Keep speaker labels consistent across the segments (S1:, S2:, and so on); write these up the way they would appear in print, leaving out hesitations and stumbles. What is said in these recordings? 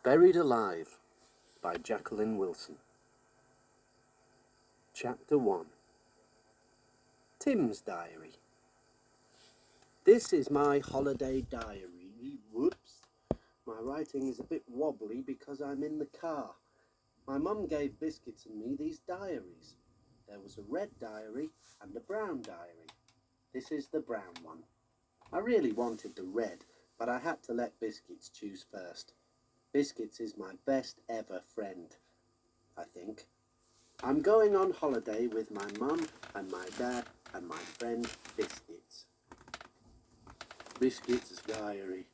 S1: Buried Alive by Jacqueline Wilson. Chapter 1. Tim's Diary. This is my holiday diary. Whoops. My writing is a bit wobbly because I'm in the car. My mum gave Biscuits and me these diaries. There was a red diary and a brown diary. This is the brown one. I really wanted the red, but I had to let Biscuits choose first. Biscuits is my best ever friend, I think. I'm going on holiday with my mum and my dad and my friend Biscuits. Biscuits' diary.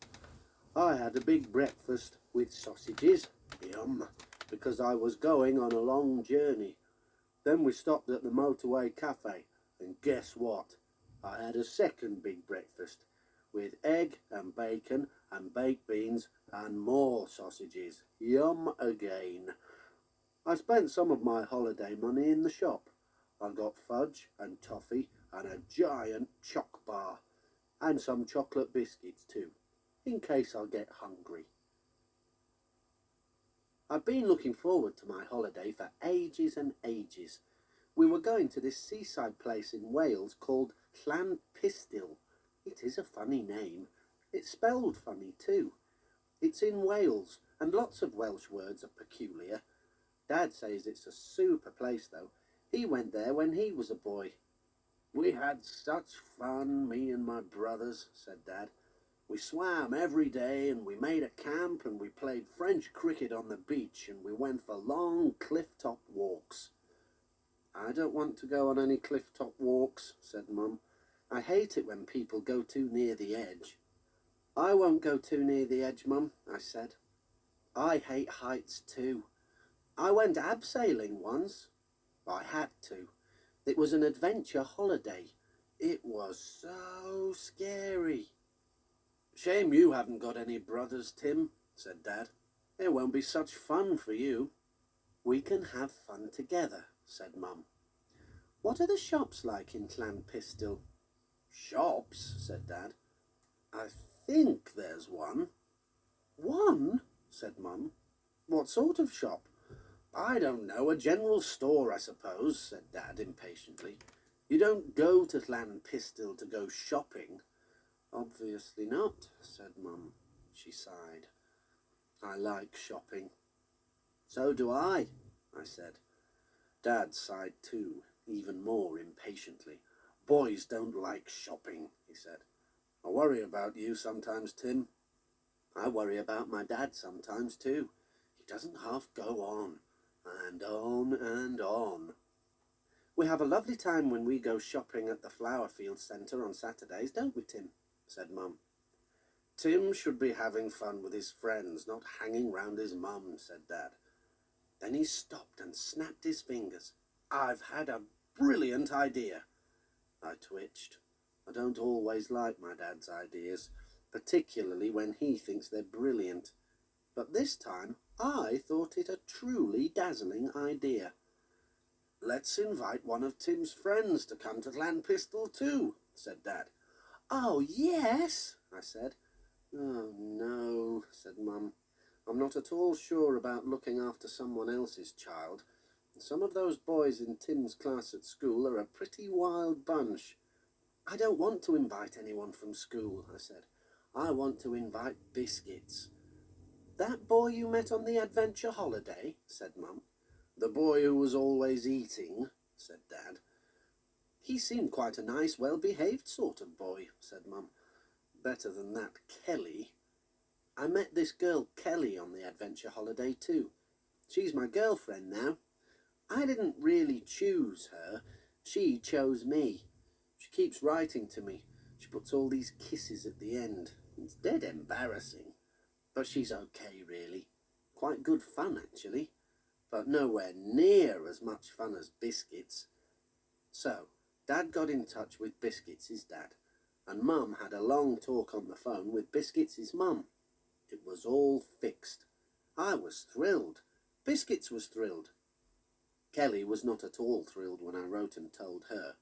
S1: I had a big breakfast with sausages, yum, because I was going on a long journey. Then we stopped at the motorway cafe, and guess what? I had a second big breakfast with egg and bacon and baked beans and more sausages, yum again. I spent some of my holiday money in the shop. I got fudge and toffee and a giant choc bar and some chocolate biscuits too, in case I get hungry. I've been looking forward to my holiday for ages and ages. We were going to this seaside place in Wales called Llanpistil. It is a funny name. It's spelled funny too. It's in Wales, and lots of Welsh words are peculiar. Dad says it's a super place though. He went there when he was a boy. We had such fun, me and my brothers, said Dad. We swam every day and we made a camp and we played French cricket on the beach and we went for long cliff-top walks. I don't want to go on any cliff-top walks, said Mum. I hate it when people go too near the edge. I won't go too near the edge, Mum, I said. I hate heights too. I went abseiling once. I had to. It was an adventure holiday. It was so scary. Shame you haven't got any brothers, Tim, said Dad. It won't be such fun for you. We can have fun together, said Mum. What are the shops like in Llanpistil? Shops, said Dad. I think there's one. One? Said Mum. What sort of shop? I don't know, a general store, I suppose, said Dad impatiently. You don't go to Llanpistil to go shopping. Obviously not, said Mum. She sighed. I like shopping. So do I said. Dad sighed too, even more impatiently. Boys don't like shopping, he said. I worry about you sometimes, Tim. I worry about my dad sometimes too. He doesn't half go on, and on and on. We have a lovely time when we go shopping at the Flowerfield Centre on Saturdays, don't we, Tim? Said Mum. Tim should be having fun with his friends, not hanging round his mum, said Dad. Then he stopped and snapped his fingers. I've had a brilliant idea. I twitched. I don't always like my dad's ideas, particularly when he thinks they're brilliant. But this time I thought it a truly dazzling idea. Let's invite one of Tim's friends to come to Llanpistil too, said Dad. Oh, yes, I said. Oh, no, said Mum. I'm not at all sure about looking after someone else's child. Some of those boys in Tim's class at school are a pretty wild bunch. I don't want to invite anyone from school, I said. I want to invite Biscuits. That boy you met on the adventure holiday, said Mum. The boy who was always eating, said Dad. He seemed quite a nice, well-behaved sort of boy, said Mum. Better than that Kelly. I met this girl Kelly on the adventure holiday too. She's my girlfriend now. I didn't really choose her. She chose me. She keeps writing to me. She puts all these kisses at the end. It's dead embarrassing. But she's okay, really. Quite good fun, actually. But nowhere near as much fun as Biscuits. So, Dad got in touch with Biscuits' dad, and Mum had a long talk on the phone with Biscuits' mum. It was all fixed. I was thrilled. Biscuits was thrilled. Kelly was not at all thrilled when I wrote and told her.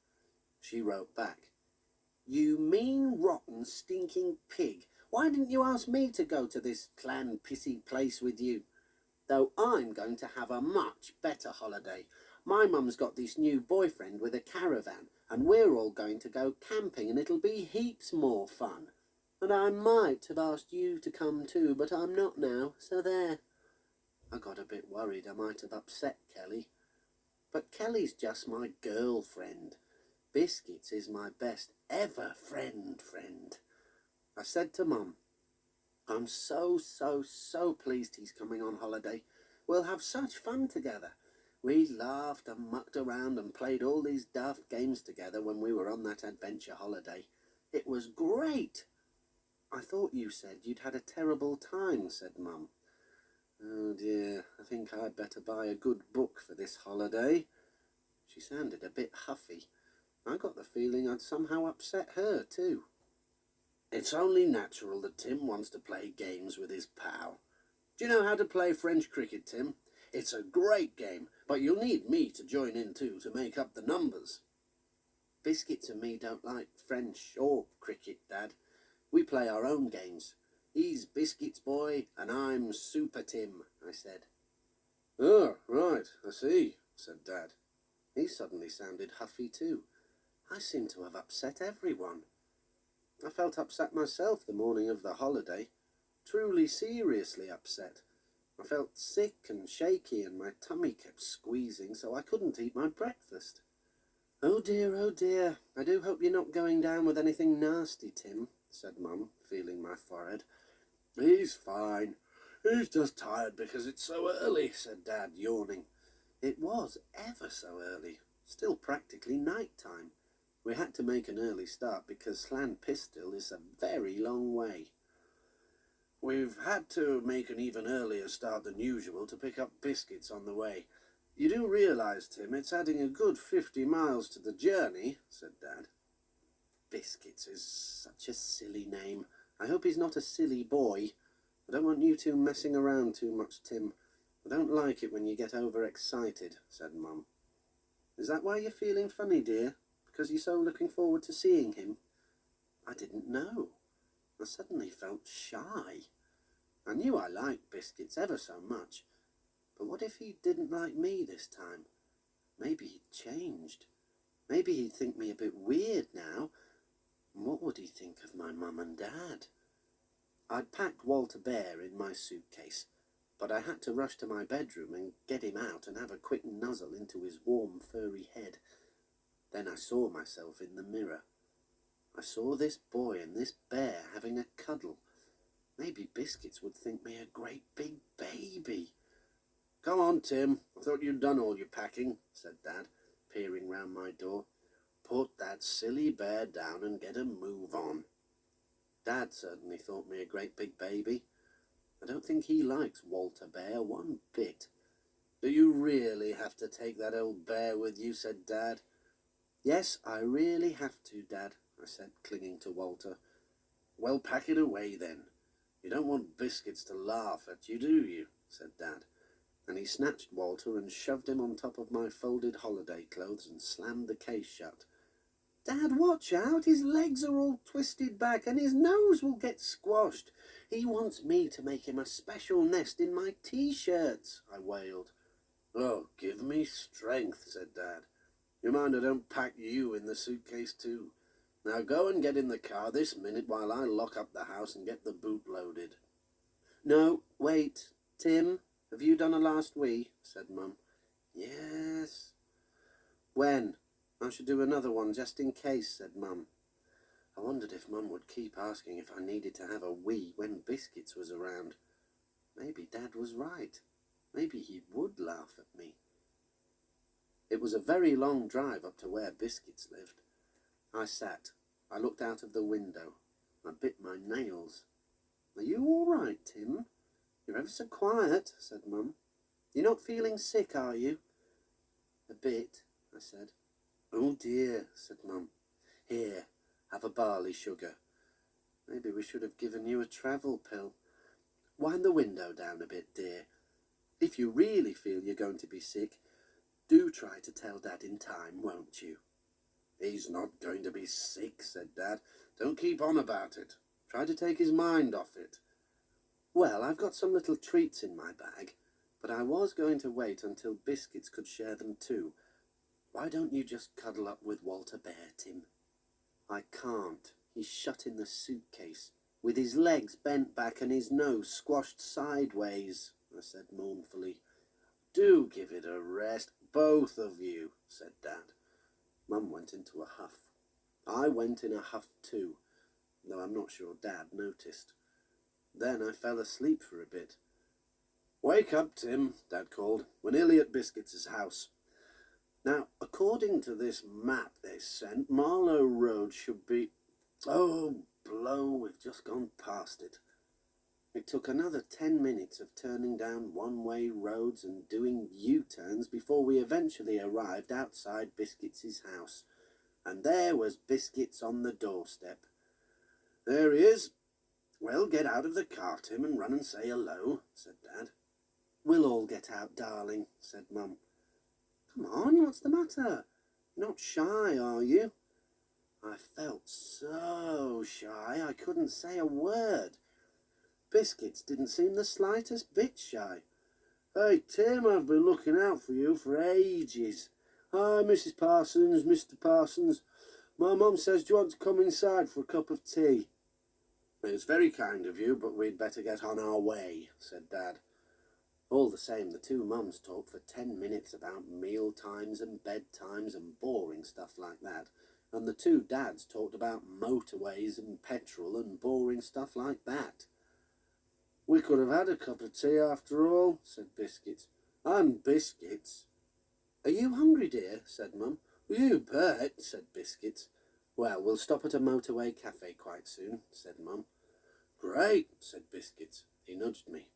S1: She wrote back, You mean rotten stinking pig. Why didn't you ask me to go to this Clan Pissy place with you? Though I'm going to have a much better holiday. My mum's got this new boyfriend with a caravan, and we're all going to go camping, and it'll be heaps more fun. And I might have asked you to come too, but I'm not now, so there. I got a bit worried I might have upset Kelly. But Kelly's just my girlfriend. Biscuits is my best ever friend. I said to Mum, I'm so pleased he's coming on holiday. We'll have such fun together. We laughed and mucked around and played all these daft games together when we were on that adventure holiday. It was great. I thought you said you'd had a terrible time, said Mum. Oh dear, I think I'd better buy a good book for this holiday. She sounded a bit huffy. I got the feeling I'd somehow upset her too. It's only natural that Tim wants to play games with his pal. Do you know how to play French cricket, Tim? It's a great game, but you'll need me to join in too to make up the numbers. Biscuits and me don't like French or cricket, Dad. We play our own games. He's Biscuits boy and I'm Super Tim, I said. Oh, right, I see, said Dad. He suddenly sounded huffy too. I seemed to have upset everyone. I felt upset myself the morning of the holiday, truly seriously upset. I felt sick and shaky and my tummy kept squeezing so I couldn't eat my breakfast. Oh dear, I do hope you're not going down with anything nasty, Tim, said Mum, feeling my forehead. He's fine. He's just tired because it's so early, said Dad, yawning. It was ever so early, still practically night time. We had to make an early start because Llanpistol is a very long way. We've had to make an even earlier start than usual to pick up Biscuits on the way. You do realise, Tim, it's adding a good 50 miles to the journey, said Dad. Biscuits is such a silly name. I hope he's not a silly boy. I don't want you two messing around too much, Tim. I don't like it when you get overexcited, said Mum. Is that why you're feeling funny, dear? Because you're so looking forward to seeing him? I didn't know. I suddenly felt shy. I knew I liked Biscuits ever so much. But what if he didn't like me this time? Maybe he'd changed. Maybe he'd think me a bit weird now. And what would he think of my mum and Dad? I'd packed Walter Bear in my suitcase, but I had to rush to my bedroom and get him out and have a quick nuzzle into his warm, furry head. Then I saw myself in the mirror. I saw this boy and this bear having a cuddle. Maybe Biscuits would think me a great big baby. Come on, Tim. I thought you'd done all your packing, said Dad, peering round my door. Put that silly bear down and get a move on. Dad certainly thought me a great big baby. I don't think he likes Walter Bear one bit. Do you really have to take that old bear with you, said Dad. Yes, I really have to, Dad, I said, clinging to Walter. Well, pack it away then. You don't want Biscuits to laugh at you, do you? Said Dad. And he snatched Walter and shoved him on top of my folded holiday clothes and slammed the case shut. Dad, watch out! His legs are all twisted back and his nose will get squashed. He wants me to make him a special nest in my T-shirts, I wailed. Oh, give me strength, said Dad. You mind I don't pack you in the suitcase too? Now go and get in the car this minute while I lock up the house and get the boot loaded. No, wait, Tim, have you done a last wee? Said Mum. Yes. When? I should do another one just in case, said Mum. I wondered if Mum would keep asking if I needed to have a wee when Biscuits was around. Maybe Dad was right. Maybe he would laugh at me. It was a very long drive up to where Biscuits lived. I sat. I looked out of the window. I bit my nails. Are you all right, Tim? You're ever so quiet, said Mum. You're not feeling sick, are you? A bit, I said. Oh dear, said Mum. Here, have a barley sugar. Maybe we should have given you a travel pill. Wind the window down a bit, dear. If you really feel you're going to be sick, do try to tell Dad in time, won't you? He's not going to be sick, said Dad. Don't keep on about it. Try to take his mind off it. Well, I've got some little treats in my bag, but I was going to wait until Biscuits could share them too. Why don't you just cuddle up with Walter Bear, Tim? I can't. He's shut in the suitcase, with his legs bent back and his nose squashed sideways, I said mournfully. Do give it a rest, both of you, said Dad. Mum went into a huff. I went in a huff too, though I'm not sure Dad noticed. Then I fell asleep for a bit. Wake up, Tim, Dad called. We're nearly at Biscuits' house. Now, according to this map they sent, Marlow Road should be... Oh, blow, we've just gone past it. It took another 10 minutes of turning down one-way roads and doing U-turns before we eventually arrived outside Biscuits' house. And there was Biscuits on the doorstep. There he is. Well, get out of the car, Tim, and run and say hello, said Dad. We'll all get out, darling, said Mum. Come on, what's the matter? You're not shy, are you? I felt so shy I couldn't say a word. Biscuits didn't seem the slightest bit shy. Hey, Tim, I've been looking out for you for ages. Hi, Mrs. Parsons, Mr. Parsons. My mum says, do you want to come inside for a cup of tea? It's very kind of you, but we'd better get on our way, said Dad. All the same, the two mums talked for 10 minutes about meal times and bedtimes and boring stuff like that, and the two dads talked about motorways and petrol and boring stuff like that. We could have had a cup of tea after all, said Biscuits. And biscuits. Are you hungry, dear? Said Mum. You bet, said Biscuits. Well, we'll stop at a motorway cafe quite soon, said Mum. Great, said Biscuits. He nudged me.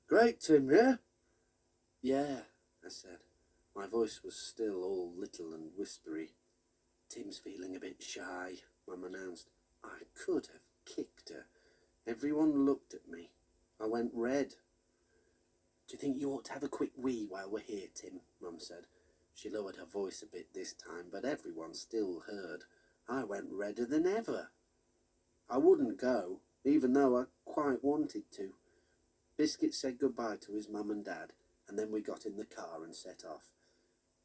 S1: Great, Tim, yeah? Yeah, I said. My voice was still all little and whispery. Tim's feeling a bit shy, Mum announced. I could have kicked her. Everyone looked at me. I went red. Do you think you ought to have a quick wee while we're here, Tim? Mum said. She lowered her voice a bit this time, but everyone still heard. I went redder than ever. I wouldn't go, even though I quite wanted to. Biscuit said goodbye to his mum and dad, and then we got in the car and set off.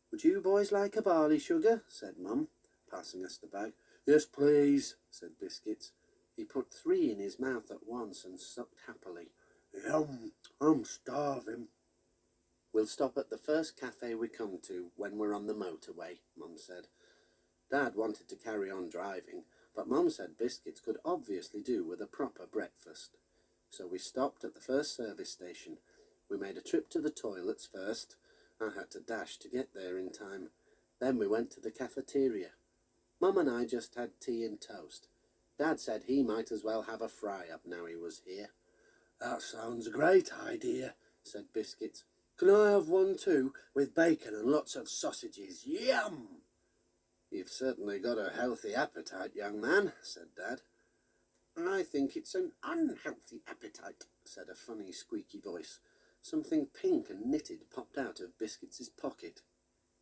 S1: Would you boys like a barley sugar? Said Mum, passing us the bag. Yes, please, said Biscuits. He put 3 in his mouth at once and sucked happily. Yum, I'm starving. We'll stop at the first cafe we come to when we're on the motorway, Mum said. Dad wanted to carry on driving, but Mum said Biscuits could obviously do with a proper breakfast. So we stopped at the first service station. We made a trip to the toilets first. I had to dash to get there in time. Then we went to the cafeteria. Mum and I just had tea and toast. Dad said he might as well have a fry-up now he was here. That sounds a great idea, said Biscuits. Can I have one too, with bacon and lots of sausages? Yum! You've certainly got a healthy appetite, young man, said Dad. I think it's an unhealthy appetite, said a funny squeaky voice. Something pink and knitted popped out of Biscuits' pocket.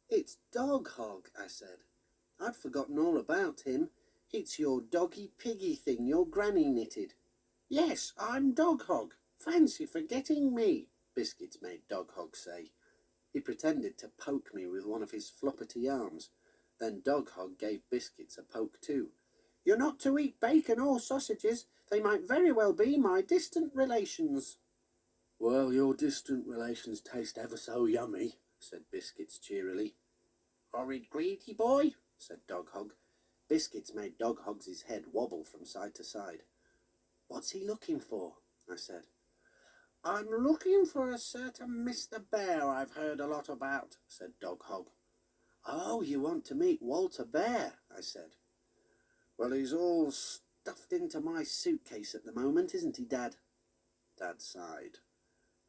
S1: It's Dog Hog, I said. I'd forgotten all about him. It's your doggy piggy thing your granny knitted. Yes, I'm Dog Hog. Fancy forgetting me, Biscuits made Dog Hog say. He pretended to poke me with one of his floppity arms. Then Dog Hog gave Biscuits a poke too. You're not to eat bacon or sausages. They might very well be my distant relations. Well, your distant relations taste ever so yummy, said Biscuits cheerily. Horrid greedy boy, said Dog Hog. Biscuits made Dog Hog's head wobble from side to side. What's he looking for? I said. I'm looking for a certain Mr. Bear I've heard a lot about, said Dog Hog. Oh, you want to meet Walter Bear, I said. Well, he's all stuffed into my suitcase at the moment, isn't he, Dad? Dad sighed.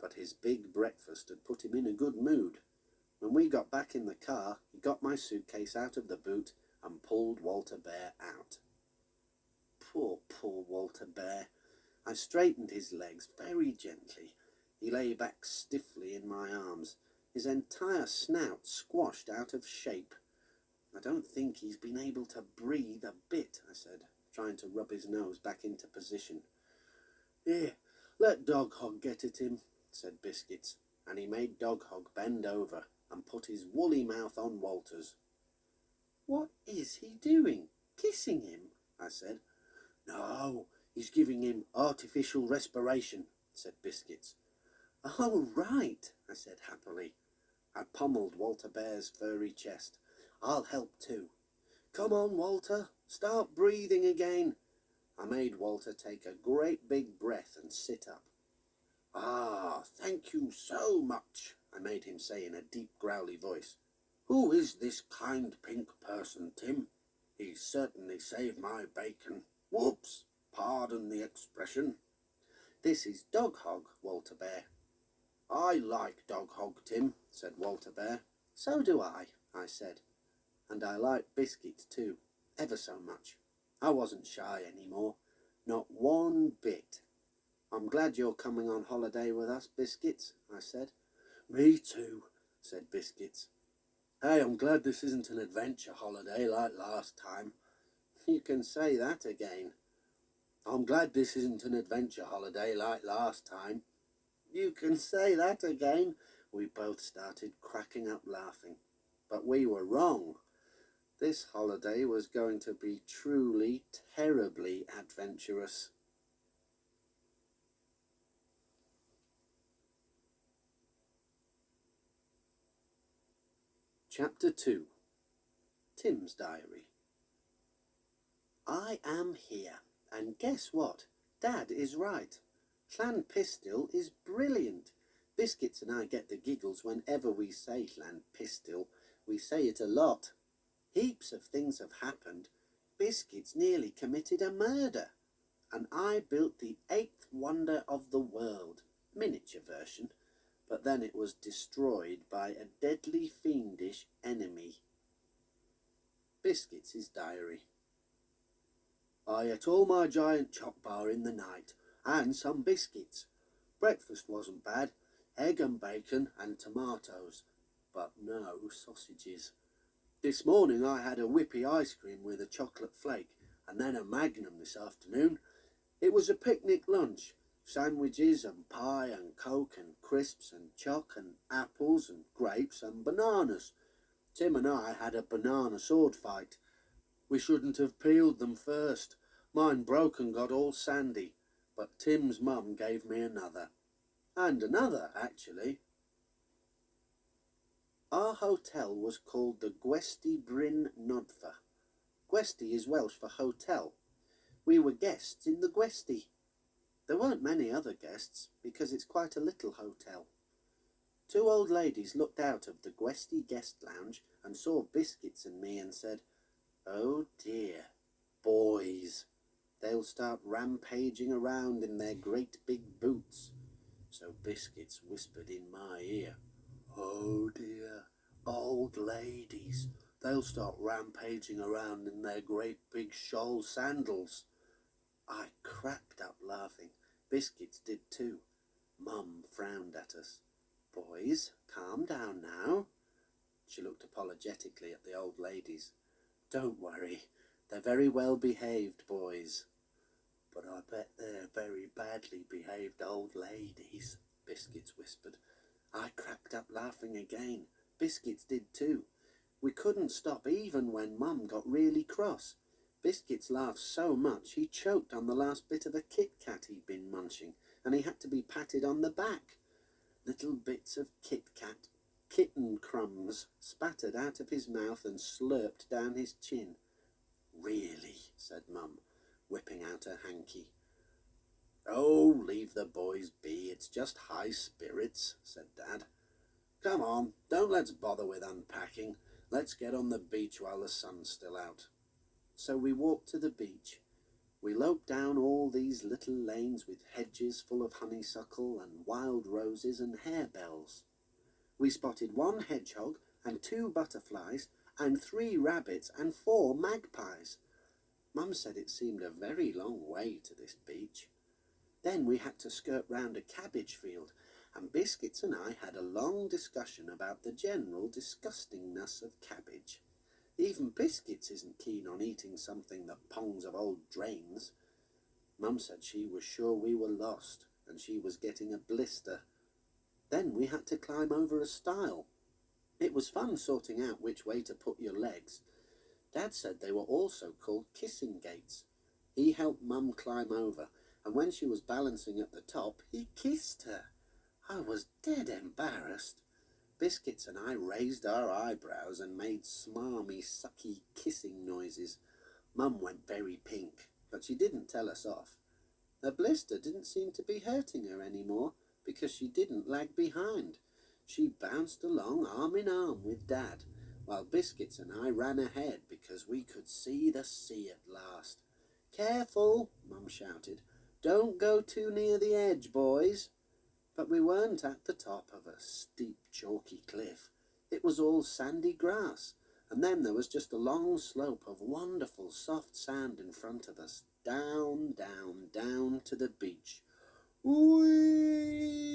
S1: But his big breakfast had put him in a good mood. When we got back in the car, he got my suitcase out of the boot and pulled Walter Bear out. Poor Walter Bear. I straightened his legs very gently. He lay back stiffly in my arms, his entire snout squashed out of shape. I don't think he's been able to breathe a bit, I said, trying to rub his nose back into position. "Here, let Dog Hog get at him," said Biscuits, and he made Dog Hog bend over and put his woolly mouth on Walter's. "What is he doing? Kissing him?" I said. "No, he's giving him artificial respiration," said Biscuits. "Oh, right," I said happily. I pommelled Walter Bear's furry chest. "I'll help too. Come on, Walter, start breathing again." I made Walter take a great big breath and sit up. "Ah, thank you so much," I made him say in a deep growly voice. "Who is this kind pink person, Tim? He certainly saved my bacon. Whoops, pardon the expression." "This is Dog Hog, Walter Bear." "I like Dog Hog, Tim," said Walter Bear. "So do I said. And I like Biscuits too, ever so much. I wasn't shy anymore, not one bit. "I'm glad you're coming on holiday with us, Biscuits," I said. "Me too," said Biscuits. "Hey, I'm glad this isn't an adventure holiday like last time." "You can say that again." "I'm glad this isn't an adventure holiday like last time." "You can say that again." We both started cracking up laughing. But we were wrong. This holiday was going to be truly, terribly adventurous. Chapter 2. Tim's Diary. I am here, and guess what? Dad is right. Llanpistol is brilliant. Biscuits and I get the giggles whenever we say Llanpistol. We say it a lot. Heaps of things have happened. Biscuits nearly committed a murder. And I built the 8th wonder of the world, miniature version, but then it was destroyed by a deadly fiendish enemy. Biscuits' diary. I ate all my giant chop bar in the night, and some biscuits. Breakfast wasn't bad, egg and bacon and tomatoes, but no sausages. This morning I had a whippy ice cream with a chocolate flake, and then a Magnum this afternoon. It was a picnic lunch, sandwiches and pie and coke and crisps and choc and apples and grapes and bananas. Tim and I had a banana sword fight. We shouldn't have peeled them first. Mine broke and got all sandy, but Tim's mum gave me another. And another, actually. Our hotel was called the Gwesty Bryn Nodfa. Gwesty is Welsh for hotel. We were guests in the Gwesty. There weren't many other guests, because it's quite a little hotel. 2 old ladies looked out of the Gwesty guest lounge and saw Biscuits and me and said, "Oh dear, boys. They'll start rampaging around in their great big boots." So Biscuits whispered in my ear, "Oh dear, old ladies. They'll start rampaging around in their great big shawl sandals." I cracked up laughing. Biscuits did too. Mum frowned at us. "Boys, calm down now." She looked apologetically at the old ladies. "Don't worry, they're very well behaved boys." "But I bet they're very badly behaved old ladies," Biscuits whispered. I cracked up laughing again. Biscuits did too. We couldn't stop even when Mum got really cross. Biscuits laughed so much he choked on the last bit of a Kit Kat he'd been munching, and he had to be patted on the back. Little bits of Kit Kat, kitten crumbs, spattered out of his mouth and slurped down his chin. "Really," said Mum, whipping out her hanky. "Oh, leave the boys be, it's just high spirits," said Dad. "Come on, don't let's bother with unpacking. Let's get on the beach while the sun's still out." So we walked to the beach. We loped down all these little lanes with hedges full of honeysuckle and wild roses and harebells. We spotted 1 hedgehog and 2 butterflies and 3 rabbits and 4 magpies. Mum said it seemed a very long way to this beach. Then we had to skirt round a cabbage field, and Biscuits and I had a long discussion about the general disgustingness of cabbage. Even Biscuits isn't keen on eating something that pongs of old drains. Mum said she was sure we were lost, and she was getting a blister. Then we had to climb over a stile. It was fun sorting out which way to put your legs. Dad said they were also called kissing gates. He helped Mum climb over, and when she was balancing at the top, he kissed her. I was dead embarrassed. Biscuits and I raised our eyebrows and made smarmy, sucky kissing noises. Mum went very pink, but she didn't tell us off. Her blister didn't seem to be hurting her any more, because she didn't lag behind. She bounced along arm in arm with Dad, while Biscuits and I ran ahead because we could see the sea at last. "Careful," Mum shouted. "Don't go too near the edge, boys." But we weren't at the top of a steep, chalky cliff. It was all sandy grass, and then there was just a long slope of wonderful soft sand in front of us, down, down, down to the beach. "Whee!"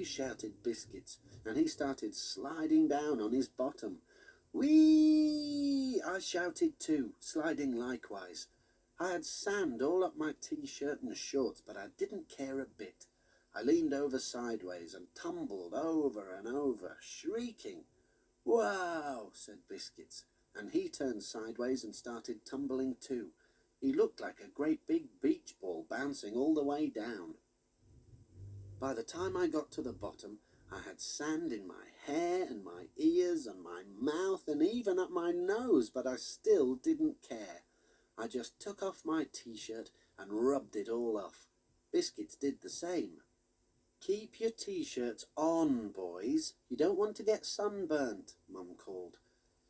S1: shouted Biscuits, and he started sliding down on his bottom. "Whee!" I shouted too, sliding likewise. I had sand all up my t-shirt and shorts, but I didn't care a bit. I leaned over sideways and tumbled over and over, shrieking. "Wow!" said Biscuits, and he turned sideways and started tumbling too. He looked like a great big beach ball bouncing all the way down. By the time I got to the bottom, I had sand in my hair and my ears and my mouth and even up my nose, but I still didn't care. I just took off my t-shirt and rubbed it all off. Biscuits did the same. "Keep your t-shirts on, boys. You don't want to get sunburnt," Mum called.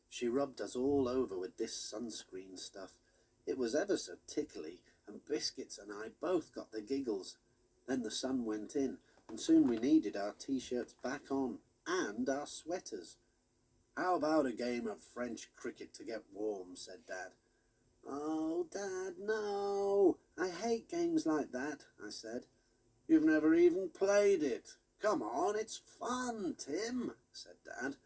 S1: She rubbed us all over with this sunscreen stuff. It was ever so tickly, and Biscuits and I both got the giggles. Then the sun went in, and soon we needed our t-shirts back on, and our sweaters. "How about a game of French cricket to get warm?" said Dad. "Oh, Dad, no. I hate games like that," I said. "You've never even played it. Come on, it's fun, Tim," said Dad.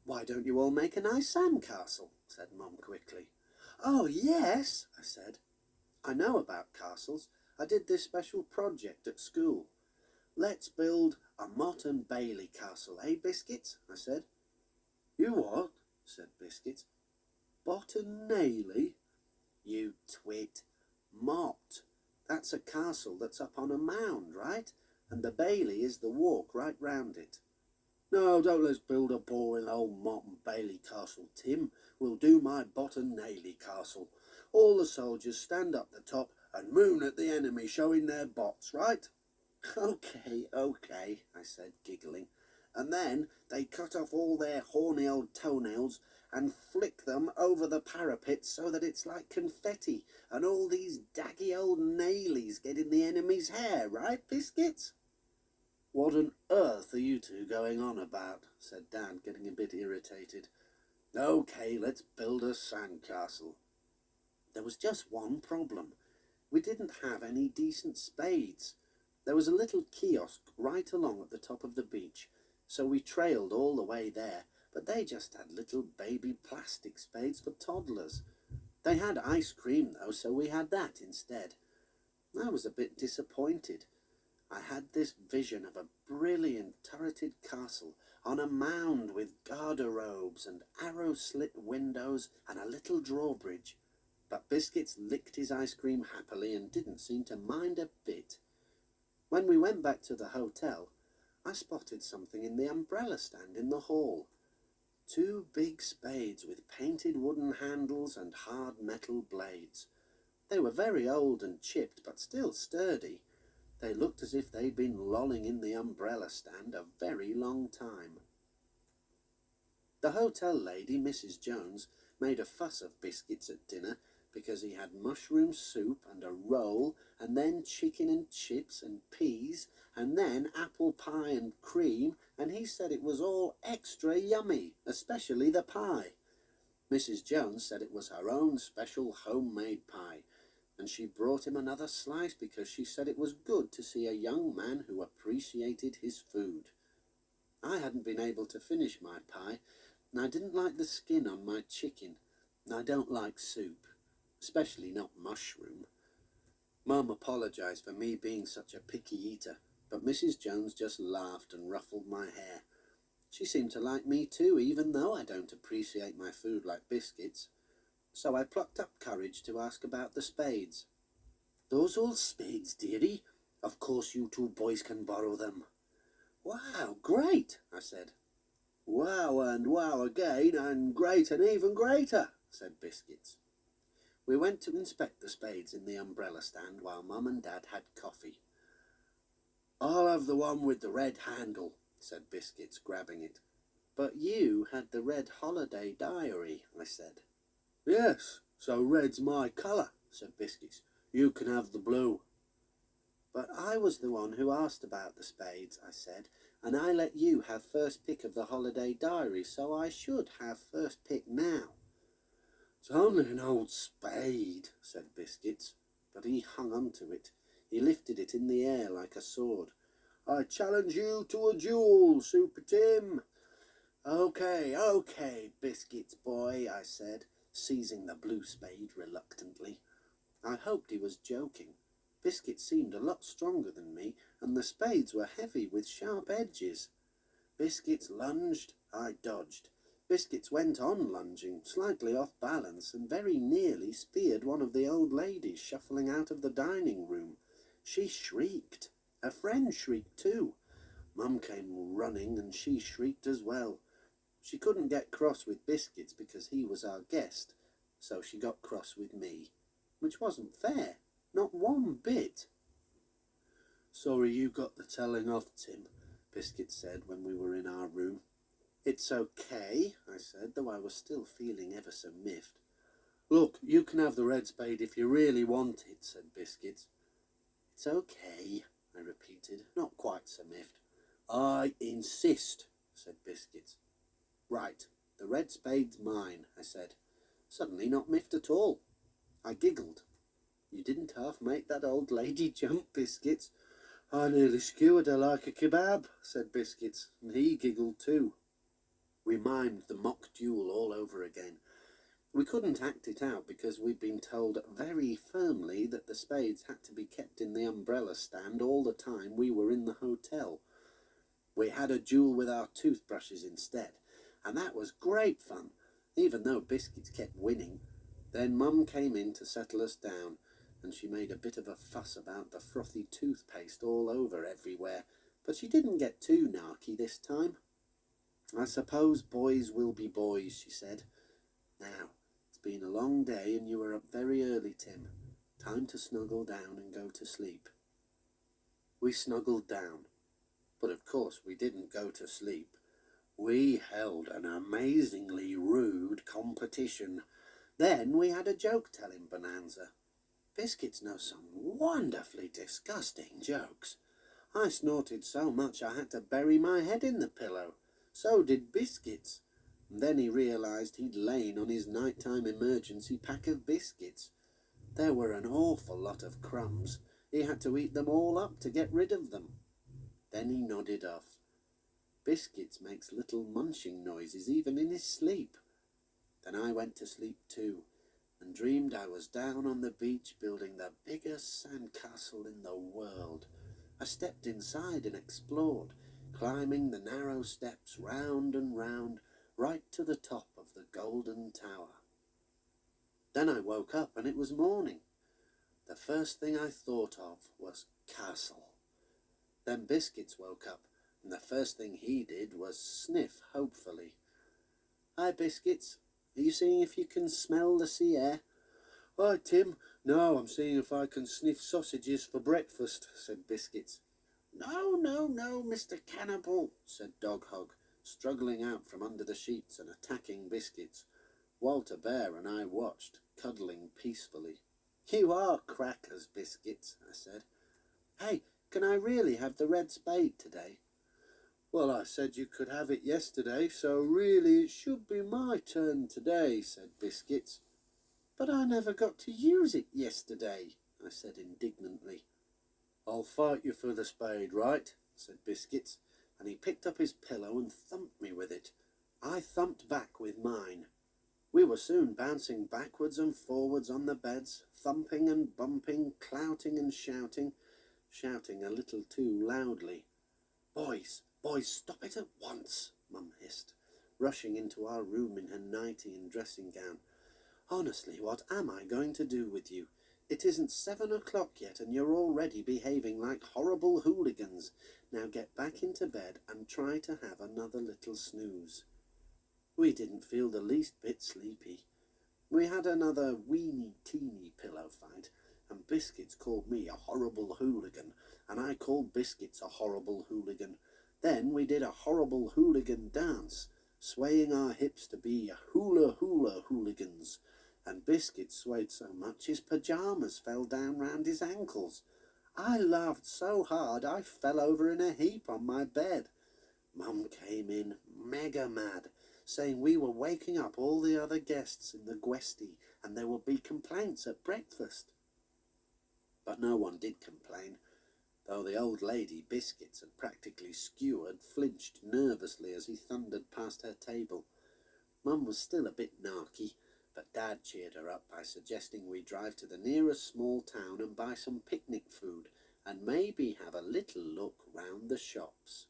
S1: "Why don't you all make a nice sandcastle?" said Mum quickly. "Oh, yes," I said. "I know about castles. I did this special project at school. Let's build a Mott and Bailey castle, eh, Biscuits?" I said. "You what?" said Biscuits. "Bott and Nailey?" "You twit. Mott. That's a castle that's up on a mound, right? And the Bailey is the walk right round it." "No, don't let's build a boring old Mott and Bailey castle, Tim. We'll do my Bott and Nailey castle. All the soldiers stand up the top and moon at the enemy, showing their bots, right?" Okay, I said, giggling. "And then they cut off all their horny old toenails and flick them over the parapet so that it's like confetti, and all these daggy old nailies get in the enemy's hair, right, Biscuits?" "What on earth are you two going on about?" said Dad, getting a bit irritated. "Okay, let's build a sandcastle." There was just one problem. We didn't have any decent spades. There was a little kiosk right along at the top of the beach, so we trailed all the way there, but they just had little baby plastic spades for toddlers. They had ice cream though, so we had that instead. I was a bit disappointed. I had this vision of a brilliant turreted castle on a mound with garde-robes and arrow-slit windows and a little drawbridge. But Biscuits licked his ice cream happily and didn't seem to mind a bit. When we went back to the hotel, I spotted something in the umbrella stand in the hall. 2 big spades with painted wooden handles and hard metal blades. They were very old and chipped, but still sturdy. They looked as if they'd been lolling in the umbrella stand a very long time. The hotel lady, Mrs. Jones, made a fuss of Biscuits at dinner because he had mushroom soup and a roll, and then chicken and chips and peas, and then apple pie and cream, and he said it was all extra yummy, especially the pie. Mrs. Jones said it was her own special homemade pie, and she brought him another slice because she said it was good to see a young man who appreciated his food. I hadn't been able to finish my pie, and I didn't like the skin on my chicken, and I don't like soup, especially not mushroom. Mum apologised for me being such a picky eater, but Mrs. Jones just laughed and ruffled my hair. She seemed to like me too, even though I don't appreciate my food like biscuits. So I plucked up courage to ask about the spades. "Those old spades, dearie? Of course you two boys can borrow them." "Wow, great," I said. "Wow and wow again, and great and even greater," said Biscuits. We went to inspect the spades in the umbrella stand while Mum and Dad had coffee. "I'll have the one with the red handle," said Biscuits, grabbing it. "But you had the red holiday diary," I said. "Yes, so red's my colour," said Biscuits. "You can have the blue." "But I was the one who asked about the spades," I said, "and I let you have first pick of the holiday diary, so I should have first pick now." "It's only an old spade," said Biscuits, but he hung on to it. He lifted it in the air like a sword. "I challenge you to a duel, Super Tim." Okay, Biscuits boy," I said, seizing the blue spade reluctantly. I hoped he was joking. Biscuits seemed a lot stronger than me, and the spades were heavy with sharp edges. Biscuits lunged, I dodged. Biscuits went on lunging, slightly off balance, and very nearly speared one of the old ladies shuffling out of the dining room. She shrieked. A friend shrieked too. Mum came running, and she shrieked as well. She couldn't get cross with Biscuits because he was our guest, so she got cross with me, which wasn't fair, not one bit. "Sorry you got the telling off, Tim," Biscuits said when we were in our room. "It's okay," I said, though I was still feeling ever so miffed. "Look, you can have the red spade if you really want it," said Biscuits. "It's okay," I repeated, not quite so miffed. "I insist," said Biscuits. "Right, the red spade's mine," I said, suddenly not miffed at all. I giggled. "You didn't half make that old lady jump, Biscuits." "I nearly skewered her like a kebab," said Biscuits, and he giggled too. We mimed the mock duel all over again. We couldn't act it out because we'd been told very firmly that the spades had to be kept in the umbrella stand all the time we were in the hotel. We had a duel with our toothbrushes instead, and that was great fun, even though Biscuits kept winning. Then Mum came in to settle us down, and she made a bit of a fuss about the frothy toothpaste all over everywhere, but she didn't get too narky this time. "I suppose boys will be boys," she said. "Now, it's been a long day and you were up very early, Tim. Time to snuggle down and go to sleep." We snuggled down, but of course we didn't go to sleep. We held an amazingly rude competition. Then we had a joke-telling bonanza. Biscuits knows some wonderfully disgusting jokes. I snorted so much I had to bury my head in the pillow. So did Biscuits. And then he realised he'd lain on his nighttime emergency pack of biscuits. There were an awful lot of crumbs. He had to eat them all up to get rid of them. Then he nodded off. Biscuits makes little munching noises even in his sleep. Then I went to sleep too, and dreamed I was down on the beach building the biggest sandcastle in the world. I stepped inside and explored, climbing the narrow steps round and round, right to the top of the golden tower. Then I woke up and it was morning. The first thing I thought of was castle. Then Biscuits woke up, and the first thing he did was sniff hopefully. "Hi, Biscuits. Are you seeing if you can smell the sea air?" "Hi, Tim. No, I'm seeing if I can sniff sausages for breakfast," said Biscuits. No, Mr. Cannibal," said Dog Hog, struggling out from under the sheets and attacking Biscuits. Walter Bear and I watched, cuddling peacefully. "You are crackers, Biscuits," I said. "Hey, can I really have the red spade today?" "Well, I said you could have it yesterday, so really it should be my turn today," said Biscuits. "But I never got to use it yesterday," I said indignantly. "I'll fight you for the spade, right?" said Biscuits, and he picked up his pillow and thumped me with it. I thumped back with mine. We were soon bouncing backwards and forwards on the beds, thumping and bumping, clouting and shouting a little too loudly. Boys, stop it at once, Mum hissed, rushing into our room in her nightie and dressing gown. Honestly, what am I going to do with you? It isn't 7 o'clock yet and you're already behaving like horrible hooligans. Now get back into bed and try to have another little snooze. We didn't feel the least bit sleepy. We had another weeny-teeny pillow fight, and Biscuits called me a horrible hooligan, and I called Biscuits a horrible hooligan. Then we did a horrible hooligan dance, swaying our hips to be hula-hula hooligans, and Biscuits swayed so much his pyjamas fell down round his ankles. I laughed so hard I fell over in a heap on my bed. Mum came in mega mad, saying we were waking up all the other guests in the Gwesty and there would be complaints at breakfast. But no one did complain, though the old lady Biscuits had practically skewered flinched nervously as he thundered past her table. Mum was still a bit narky, but Dad cheered her up by suggesting we drive to the nearest small town and buy some picnic food and maybe have a little look round the shops.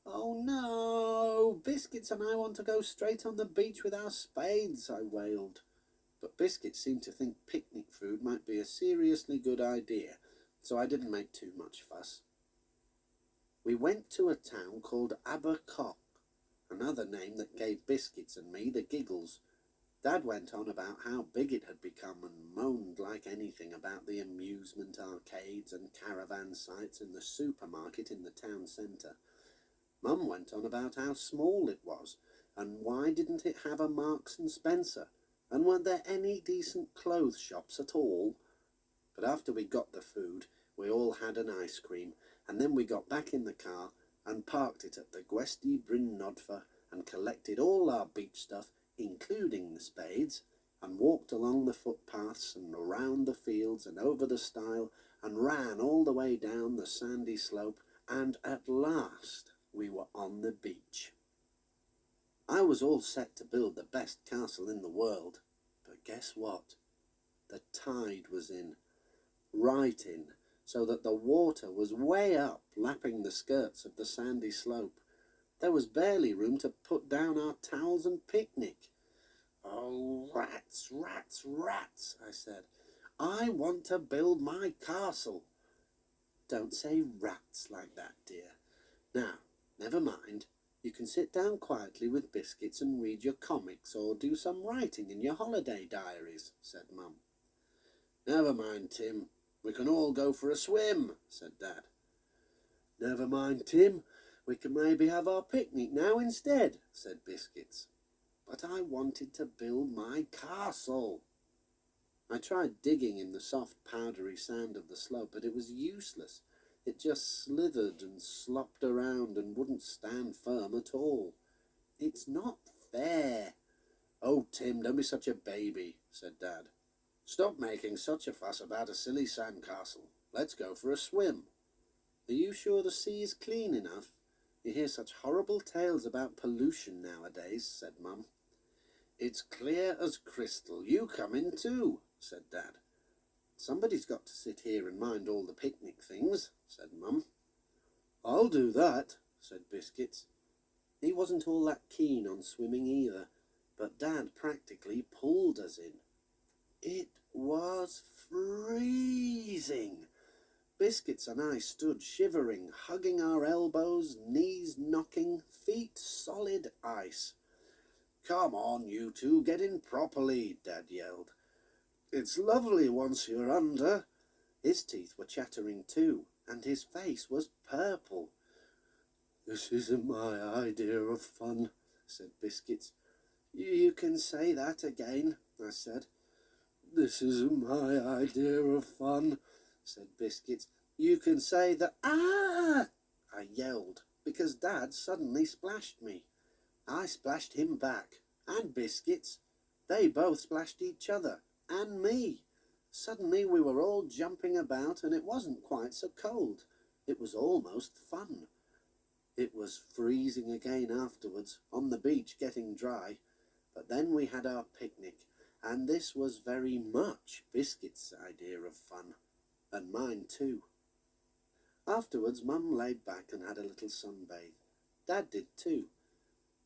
S1: "Oh no, Biscuits and I want to go straight on the beach with our spades," I wailed. But Biscuits seemed to think picnic food might be a seriously good idea, so I didn't make too much fuss. We went to a town called Abercock, another name that gave Biscuits and me the giggles. Dad went on about how big it had become and moaned like anything about the amusement arcades and caravan sites and the supermarket in the town centre. Mum went on about how small it was, and why didn't it have a Marks and Spencer, and weren't there any decent clothes shops at all? But after we got the food, we all had an ice cream, and then we got back in the car and parked it at the Gwesty Bryn Nodfa and collected all our beach stuff, including the spades, and walked along the footpaths and around the fields and over the stile and ran all the way down the sandy slope, and at last we were on the beach. I was all set to build the best castle in the world, but guess what? The tide was in, right in, so that the water was way up, lapping the skirts of the sandy slope. There was barely room to put down our towels and picnic. "Oh, rats, rats, rats," I said. "I want to build my castle." "Don't say rats like that, dear. Now, never mind. You can sit down quietly with Biscuits and read your comics or do some writing in your holiday diaries," said Mum. "Never mind, Tim. We can all go for a swim," said Dad. "Never mind, Tim. We can maybe have our picnic now instead," said Biscuits. But I wanted to build my castle. I tried digging in the soft powdery sand of the slope, but it was useless. It just slithered and slopped around and wouldn't stand firm at all. "It's not fair." "Oh, Tim, don't be such a baby," said Dad. "Stop making such a fuss about a silly sandcastle. Let's go for a swim." "Are you sure the sea is clean enough? You hear such horrible tales about pollution nowadays," said Mum. "It's clear as crystal. You come in too," said Dad. "Somebody's got to sit here and mind all the picnic things," said Mum. "I'll do that," said Biscuits. He wasn't all that keen on swimming either, but Dad practically pulled us in. It was freezing. Biscuits and I stood shivering, hugging our elbows, knees knocking, feet solid ice. "Come on, you two, get in properly," Dad yelled. "It's lovely once you're under." His teeth were chattering too, and his face was purple. "This isn't my idea of fun," said Biscuits. "You can say that again," I said. "This isn't my idea of fun," said Biscuits. "You can say that." "Ah!" I yelled, because Dad suddenly splashed me. I splashed him back, and Biscuits. They both splashed each other, and me. Suddenly we were all jumping about, and it wasn't quite so cold. It was almost fun. It was freezing again afterwards, on the beach getting dry, but then we had our picnic, and this was very much Biscuit's idea of fun, and mine too. Afterwards Mum laid back and had a little sunbathe. Dad did too.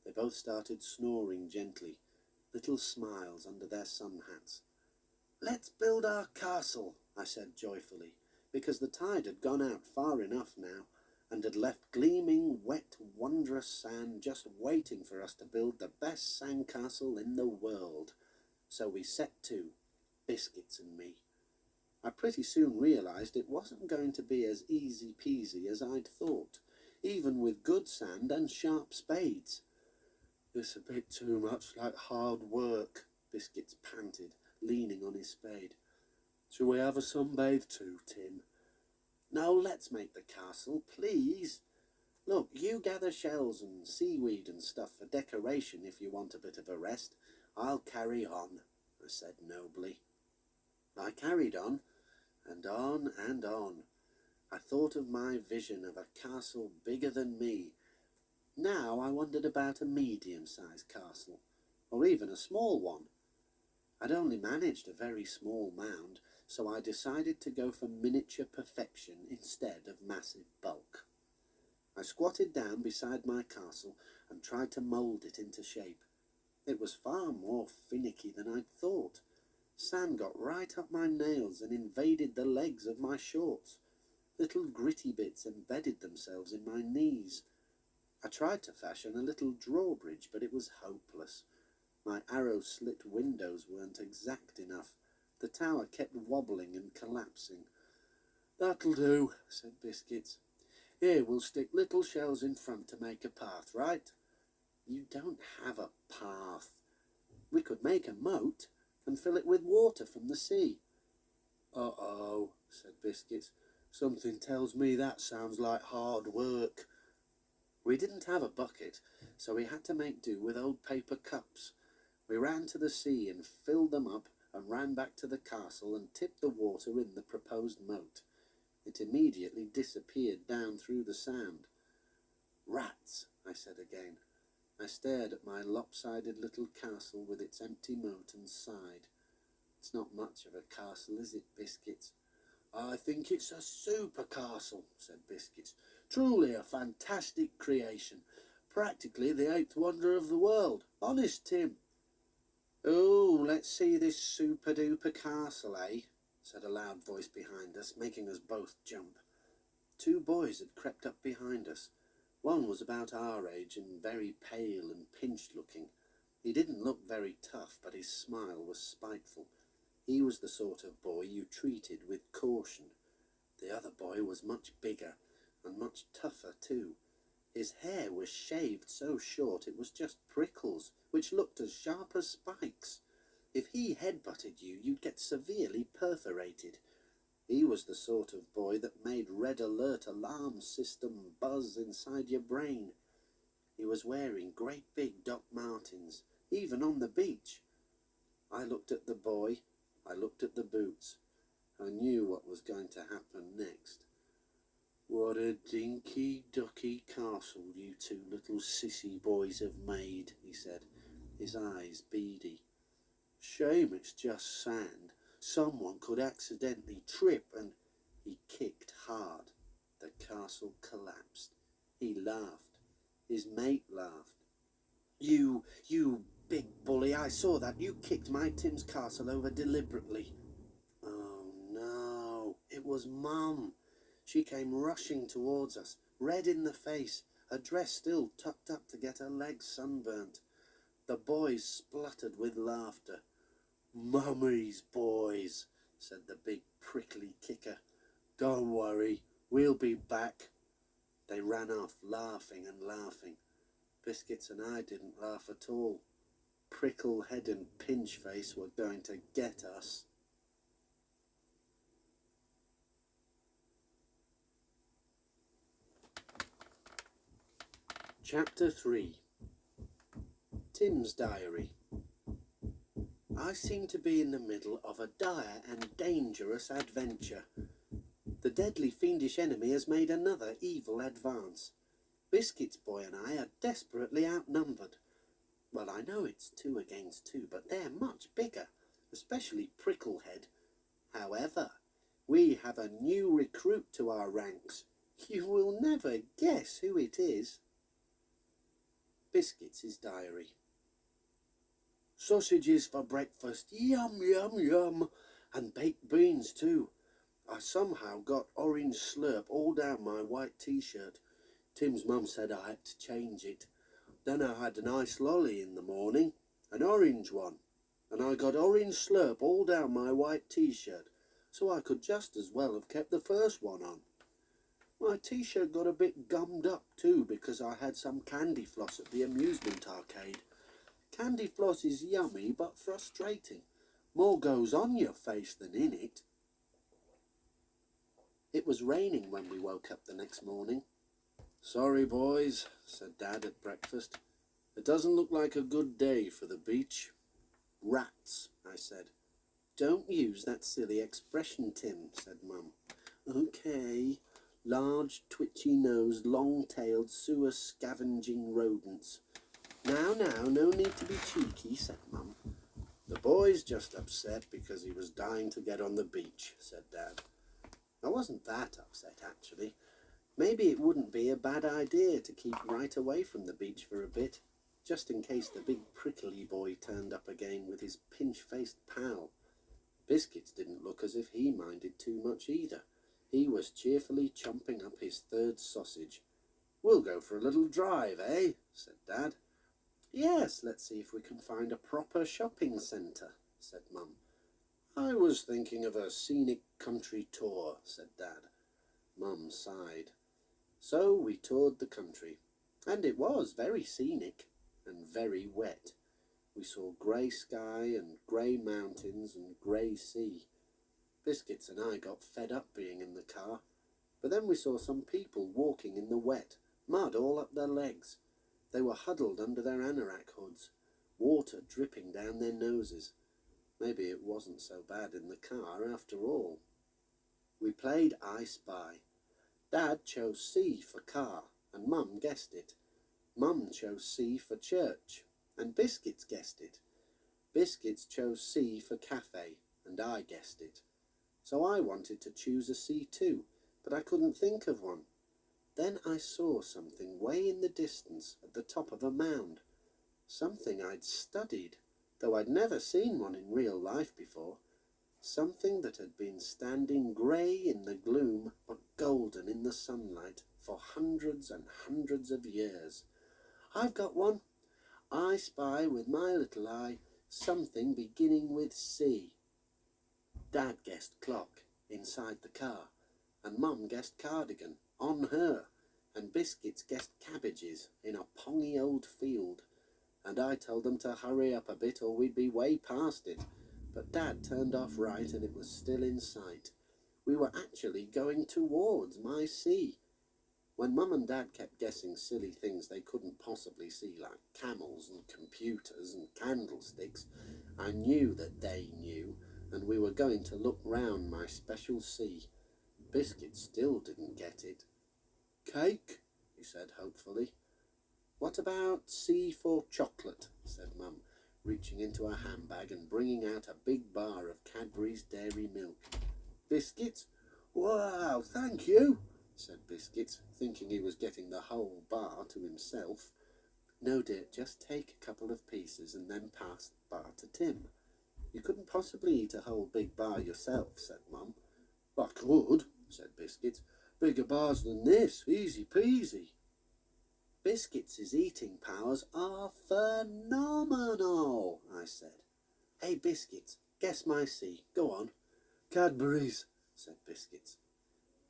S1: They both started snoring gently, little smiles under their sun hats. "Let's build our castle," I said joyfully, because the tide had gone out far enough now, and had left gleaming, wet, wondrous sand just waiting for us to build the best sandcastle in the world. So we set to, Biscuits and me. I pretty soon realised it wasn't going to be as easy peasy as I'd thought, even with good sand and sharp spades. "It's a bit too much like hard work," Biscuits panted, leaning on his spade. "Shall we have a sunbathe too, Tim?" "No, let's make the castle, please. Look, you gather shells and seaweed and stuff for decoration if you want a bit of a rest. I'll carry on," I said nobly. I carried on, and on and on. I thought of my vision of a castle bigger than me. Now I wondered about a medium-sized castle, or even a small one. I'd only managed a very small mound, so I decided to go for miniature perfection instead of massive bulk. I squatted down beside my castle and tried to mould it into shape. It was far more finicky than I'd thought. Sand got right up my nails and invaded the legs of my shorts. Little gritty bits embedded themselves in my knees. I tried to fashion a little drawbridge, but it was hopeless. My arrow-slit windows weren't exact enough. The tower kept wobbling and collapsing. "That'll do," said Biscuits. "Here, we'll stick little shells in front to make a path, right?" "You don't have a path." "We could make a moat and fill it with water from the sea." "Uh-oh," said Biscuits. "Something tells me that sounds like hard work." We didn't have a bucket, so we had to make do with old paper cups. We ran to the sea and filled them up, and ran back to the castle and tipped the water in the proposed moat. It immediately disappeared down through the sand. "Rats," I said again. I stared at my lopsided little castle with its empty moat and sighed. "It's not much of a castle, is it, Biscuits?" "I think it's a super castle," said Biscuits. "Truly a fantastic creation. Practically the eighth wonder of the world. Honest, Tim." "Oh, let's see this super-duper castle, eh?" said a loud voice behind us, making us both jump. Two boys had crept up behind us. One was about our age and very pale and pinched-looking. He didn't look very tough, but his smile was spiteful. He was the sort of boy you treated with caution. The other boy was much bigger, and much tougher too. His hair was shaved so short it was just prickles, which looked as sharp as spikes. If he head-butted you, you'd get severely perforated. He was the sort of boy that made red alert alarm system buzz inside your brain. He was wearing great big Doc Martens, even on the beach. I looked at the boy, I looked at the boots. I knew what was going to happen next. "What a dinky-ducky castle you two little sissy boys have made," he said, his eyes beady. "Shame it's just sand. Someone could accidentally trip and—" He kicked hard. The castle collapsed. He laughed. His mate laughed. You big bully, I saw that. You kicked my Tim's castle over deliberately." Oh no, it was Mum. She came rushing towards us, red in the face, her dress still tucked up to get her legs sunburnt. The boys spluttered with laughter. "Mummy's boys," said the big prickly kicker. "Don't worry, we'll be back." They ran off, laughing and laughing. Biscuits and I didn't laugh at all. Pricklehead and Pinchface were going to get us. Chapter 3. Tim's Diary. I seem to be in the middle of a dire and dangerous adventure. The deadly fiendish enemy has made another evil advance. Biscuit's boy and I are desperately outnumbered. Well, I know it's 2 against 2, but they're much bigger, especially Pricklehead. However, we have a new recruit to our ranks. You will never guess who it is. Biscuits' diary. Sausages for breakfast, yum, yum, yum, and baked beans too. I somehow got orange slurp all down my white t-shirt. Tim's mum said I had to change it. Then I had an ice lolly in the morning, an orange one, and I got orange slurp all down my white t-shirt, so I could just as well have kept the first one on. My t-shirt got a bit gummed up too because I had some candy floss at the amusement arcade. Candy floss is yummy but frustrating. More goes on your face than in it. It was raining when we woke up the next morning. Sorry, boys, said Dad at breakfast. It doesn't look like a good day for the beach. Rats, I said. Don't use that silly expression, Tim, said Mum. Okay. Large, twitchy-nosed, long-tailed, sewer-scavenging rodents. Now, no need to be cheeky, said Mum. The boy's just upset because he was dying to get on the beach, said Dad. I wasn't that upset, actually. Maybe it wouldn't be a bad idea to keep right away from the beach for a bit, just in case the big prickly boy turned up again with his pinch-faced pal. Biscuits didn't look as if he minded too much either. He was cheerfully chomping up his third sausage. We'll go for a little drive, eh? Said Dad. Yes, let's see if we can find a proper shopping centre, said Mum. I was thinking of a scenic country tour, said Dad. Mum sighed. So we toured the country, and it was very scenic and very wet. We saw grey sky and grey mountains and grey sea. Biscuits and I got fed up being in the car, but then we saw some people walking in the wet, mud all up their legs. They were huddled under their anorak hoods, water dripping down their noses. Maybe it wasn't so bad in the car after all. We played I Spy. Dad chose C for car, and Mum guessed it. Mum chose C for church, and Biscuits guessed it. Biscuits chose C for cafe, and I guessed it. So I wanted to choose a C too, but I couldn't think of one. Then I saw something way in the distance at the top of a mound. Something I'd studied, though I'd never seen one in real life before. Something that had been standing grey in the gloom but golden in the sunlight for hundreds and hundreds of years. I've got one. I spy with my little eye something beginning with C. Dad guessed clock, inside the car, and Mum guessed cardigan, on her, and Biscuits guessed cabbages, in a pongy old field, and I told them to hurry up a bit or we'd be way past it, but Dad turned off right and it was still in sight. We were actually going towards my sea. When Mum and Dad kept guessing silly things they couldn't possibly see, like camels and computers and candlesticks, I knew that they knew, and we were going to look round my special sea. Biscuit still didn't get it. Cake, he said hopefully. What about C for chocolate, said Mum, reaching into her handbag and bringing out a big bar of Cadbury's Dairy Milk. Biscuits? Wow, thank you, said Biscuits, thinking he was getting the whole bar to himself. No, dear, just take a couple of pieces and then pass the bar to Tim. You couldn't possibly eat a whole big bar yourself, said Mum. I could, said Biscuits. Bigger bars than this, easy peasy. Biscuits' eating powers are phenomenal, I said. Hey, Biscuits, guess my C. Go on. Cadbury's, said Biscuits.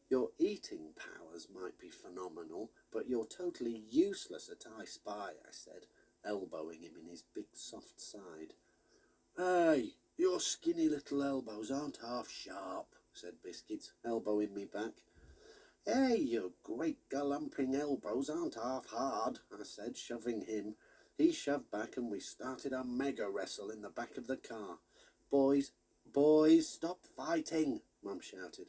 S1: Your eating powers might be phenomenal, but you're totally useless at I Spy, I said, elbowing him in his big soft side. Hey, your skinny little elbows aren't half sharp, said Biscuits, elbowing me back. Hey, your great galumping elbows aren't half hard, I said, shoving him. He shoved back and we started a mega wrestle in the back of the car. Boys, stop fighting, Mum shouted.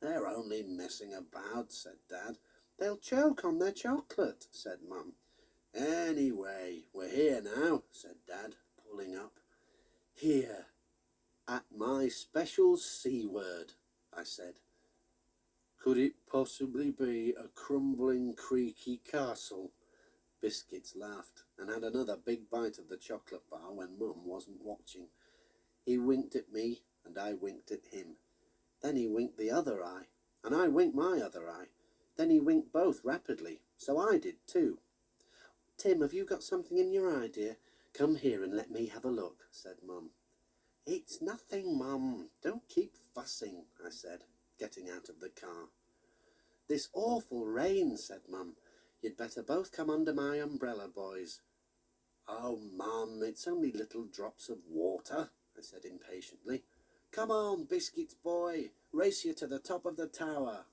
S1: They're only messing about, said Dad. They'll choke on their chocolate, said Mum. Anyway, we're here now, said Dad, pulling up. Here, at my special C word, I said. Could it possibly be a crumbling, creaky castle? Biscuits laughed and had another big bite of the chocolate bar when Mum wasn't watching. He winked at me and I winked at him. Then he winked the other eye and I winked my other eye. Then he winked both rapidly, so I did too. Tim, have you got something in your eye, dear? Come here and let me have a look, said Mum. It's nothing, Mum. Don't keep fussing, I said, getting out of the car. This awful rain, said Mum. You'd better both come under my umbrella, boys. Oh, Mum, it's only little drops of water, I said impatiently. Come on, Biscuits boy, race you to the top of the tower.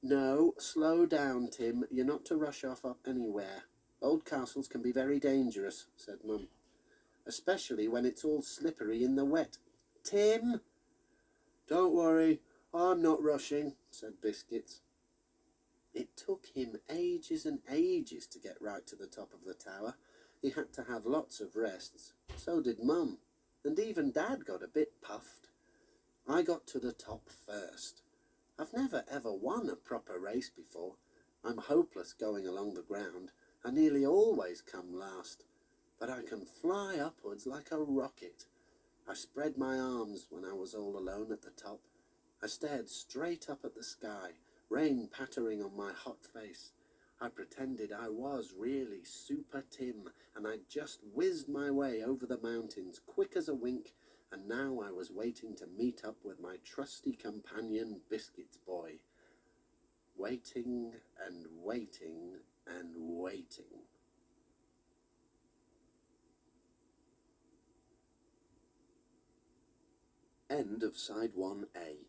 S1: No, slow down, Tim. You're not to rush off up anywhere. Old castles can be very dangerous, said Mum, especially when it's all slippery in the wet. Tim? Don't worry, I'm not rushing, said Biscuits. It took him ages and ages to get right to the top of the tower. He had to have lots of rests. So did Mum, and even Dad got a bit puffed. I got to the top first. I've never ever won a proper race before. I'm hopeless going along the ground. I nearly always come last, but I can fly upwards like a rocket. I spread my arms when I was all alone at the top. I stared straight up at the sky, rain pattering on my hot face. I pretended I was really Super Tim, and I just whizzed my way over the mountains quick as a wink, and now I was waiting to meet up with my trusty companion Biscuits boy. Waiting and waiting and waiting. End of Side 1A.